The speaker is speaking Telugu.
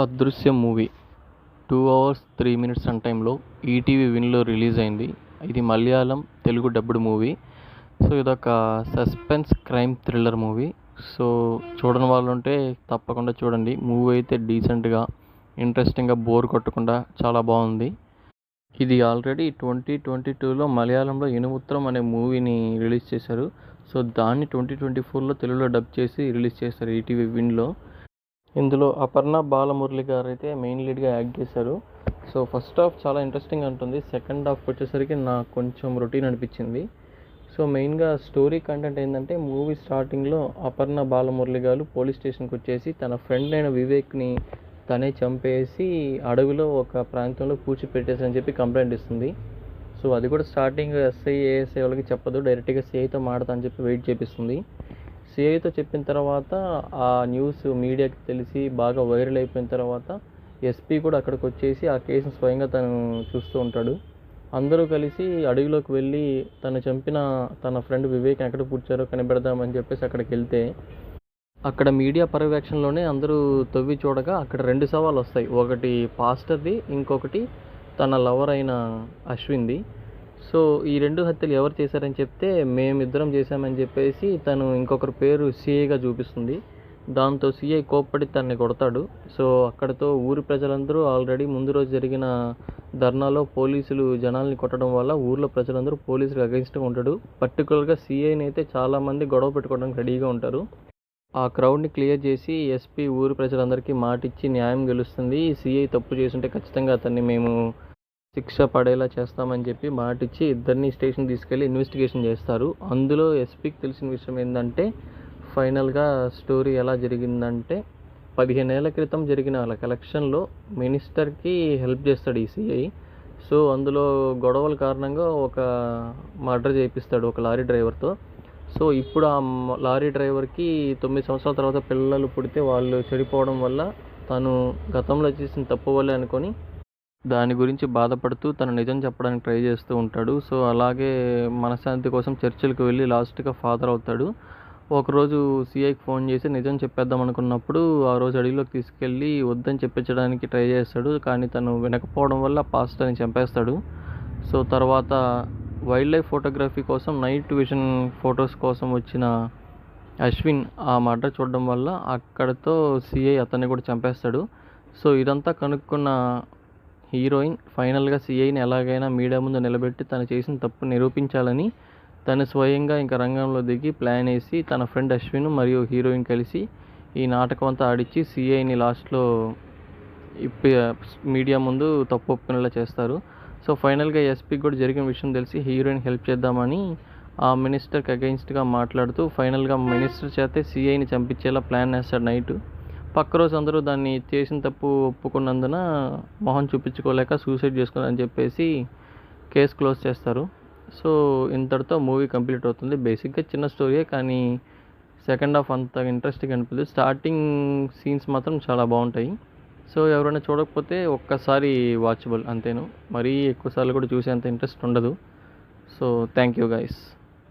అదృశ్యం మూవీ 2 అవర్స్ 3 మినిట్స్ రన్ టైంలో ఈటీవీ విన్లో రిలీజ్ అయింది. ఇది Malayalam Telugu dubbed movie. So ఇదొక suspense crime thriller movie. So చూడని వాళ్ళు ఉంటే తప్పకుండా చూడండి. మూవీ అయితే డీసెంట్గా ఇంట్రెస్టింగ్గా బోర్ కొట్టకుండా చాలా బాగుంది. ఇది ఆల్రెడీ 2022లో మలయాళంలో ఇనుముత్రం అనే మూవీని రిలీజ్ చేశారు. సో దాన్ని 2024లో తెలుగులో డబ్ చేసి రిలీజ్ చేశారు ఈటీవీ విన్లో. ఇందులో అపర్ణ బాలమురళి గారు అయితే మెయిన్ లీడ్గా యాక్ట్ చేశారు. సో ఫస్ట్ హాఫ్ చాలా ఇంట్రెస్టింగ్ ఉంటుంది. సెకండ్ హాఫ్కి వచ్చేసరికి నాకు కొంచెం రొటీన్ అనిపించింది. సో మెయిన్గా స్టోరీ కంటెంట్ ఏంటంటే, మూవీ స్టార్టింగ్లో అపర్ణ బాలమురళి గారు పోలీస్ స్టేషన్కి వచ్చేసి తన ఫ్రెండ్ అయిన వివేక్ని తనే చంపేసి అడవిలో ఒక ప్రాంతంలో పూడ్చిపెట్టేసని చెప్పి కంప్లైంట్ ఇస్తుంది. సో అది కూడా స్టార్టింగ్ ఎస్ఐ ఏఎస్ఐ వాళ్ళకి చెప్పదు, డైరెక్ట్గా సిఐతో మాడతా అని చెప్పి వెయిట్ చేపిస్తుంది. సిఐతో చెప్పిన తర్వాత ఆ న్యూస్ మీడియాకి తెలిసి బాగా వైరల్ అయిపోయిన తర్వాత ఎస్పీ కూడా అక్కడికి వచ్చేసి ఆ కేసును స్వయంగా తను చూస్తూ ఉంటాడు. అందరూ కలిసి అడవిలోకి వెళ్ళి తను చంపిన తన ఫ్రెండ్ వివేక్ ఎక్కడ పుట్టారో కనిపెడదామని చెప్పేసి అక్కడికి వెళ్తే, అక్కడ మీడియా పర్యవేక్షణలోనే అందరూ తవ్వి చూడగా అక్కడ 2 సవాళ్ళు వస్తాయి. ఒకటి పాస్టర్ది, ఇంకొకటి తన లవర్ అయిన అశ్విన్ది. సో ఈ 2 హత్యలు ఎవరు చేశారని చెప్తే మేమిద్దరం చేశామని చెప్పేసి తను ఇంకొకరి పేరు సిఐగా చూపిస్తుంది. దాంతో సిఐ కోప్పడి తనని కొడతాడు. సో అక్కడితో ఊరి ప్రజలందరూ ఆల్రెడీ ముందు రోజు జరిగిన ధర్నాలో పోలీసులు జనాల్ని కొట్టడం వల్ల ఊర్లో ప్రజలందరూ పోలీసులకు అగెన్స్ట్గా ఉంటాడు. పర్టికులర్గా సిఐని అయితే చాలామంది గొడవ పెట్టుకోవడానికి రెడీగా ఉంటారు. ఆ క్రౌడ్ని క్లియర్ చేసి ఎస్పీ ఊరి ప్రజలందరికీ మాటిచ్చి న్యాయం గెలుస్తుంది, సిఐ తప్పు చేస్తుంటే ఖచ్చితంగా అతన్ని మేము శిక్ష పడేలా చేస్తామని చెప్పి మాటిచ్చి ఇద్దరిని స్టేషన్ తీసుకెళ్ళి ఇన్వెస్టిగేషన్ చేస్తారు. అందులో ఎస్పీకి తెలిసిన విషయం ఏంటంటే, ఫైనల్గా స్టోరీ ఎలా జరిగిందంటే, 15 ఏళ్ల క్రితం జరిగిన ఎలక్షన్లో మినిస్టర్కి హెల్ప్ చేస్తాడు ఈ సిఐ. సో అందులో గొడవల కారణంగా ఒక మర్డర్ చేయిస్తాడు ఒక లారీ డ్రైవర్తో. సో ఇప్పుడు ఆ లారీ డ్రైవర్కి 9 సంవత్సరాల తర్వాత పిల్లలు పుడితే వాళ్ళు చెడిపోవడం వల్ల తను గతంలో చేసిన తప్పు వల్లే అనుకొని దాని గురించి బాధపడుతూ తను నిజం చెప్పడానికి ట్రై చేస్తూ ఉంటాడు. సో అలాగే మనశ్శాంతి కోసం చర్చిలకు వెళ్ళి లాస్ట్గా ఫాదర్ అవుతాడు. ఒకరోజు సిఐకి ఫోన్ చేసి నిజం చెప్పేద్దాం అనుకున్నప్పుడు ఆ రోజు అడవిలోకి తీసుకెళ్ళి వద్దని చెప్పించడానికి ట్రై చేస్తాడు. కానీ తను వినకపోవడం వల్ల పాస్టర్ని చంపేస్తాడు. సో తర్వాత వైల్డ్ లైఫ్ ఫోటోగ్రఫీ కోసం నైట్ విజన్ ఫొటోస్ కోసం వచ్చిన అశ్విన్ ఆ మర్డర్ చూడడం వల్ల అక్కడితో సిఐ అతన్ని కూడా చంపేస్తాడు. సో ఇదంతా కనుక్కున్న హీరోయిన్ ఫైనల్గా సిఐని ఎలాగైనా మీడియా ముందు నిలబెట్టి తను చేసిన తప్పు నిరూపించాలని తను స్వయంగా ఇంకా రంగంలో దిగి ప్లాన్ వేసి తన ఫ్రెండ్ అశ్విన్ మరియు హీరోయిన్ కలిసి ఈ నాటకం అంతా ఆడిచ్చి సిఐని లాస్ట్లో మీడియా ముందు తప్పు ఒప్పుకునేలా చేస్తారు. సో ఫైనల్గా ఎస్పీకి కూడా జరిగిన విషయం తెలిసి హీరోయిన్ హెల్ప్ చేద్దామని ఆ మినిస్టర్కి అగెయిన్స్ట్గా మాట్లాడుతూ ఫైనల్గా మినిస్టర్ చేతే సిఐని చంపించేలా ప్లాన్ వేస్తాడు నైట్. పక్క రోజు అందరూ దాన్ని చేసిన తప్పు ఒప్పుకున్నందున మొహం చూపించుకోలేక సూసైడ్ చేసుకున్నారని చెప్పేసి కేసు క్లోజ్ చేస్తారు. సో ఇంతటితో మూవీ కంప్లీట్ అవుతుంది. బేసిక్గా చిన్న స్టోరీయే, కానీ సెకండ్ హాఫ్ అంత ఇంట్రెస్టింగ్ అనిపిస్తుంది. స్టార్టింగ్ సీన్స్ మాత్రం చాలా బాగుంటాయి. సో ఎవరైనా చూడకపోతే ఒక్కసారి వాచబుల్ అంతేను, మరీ ఎక్కువసార్లు కూడా చూసేంత ఇంట్రెస్ట్ ఉండదు. So thank you guys.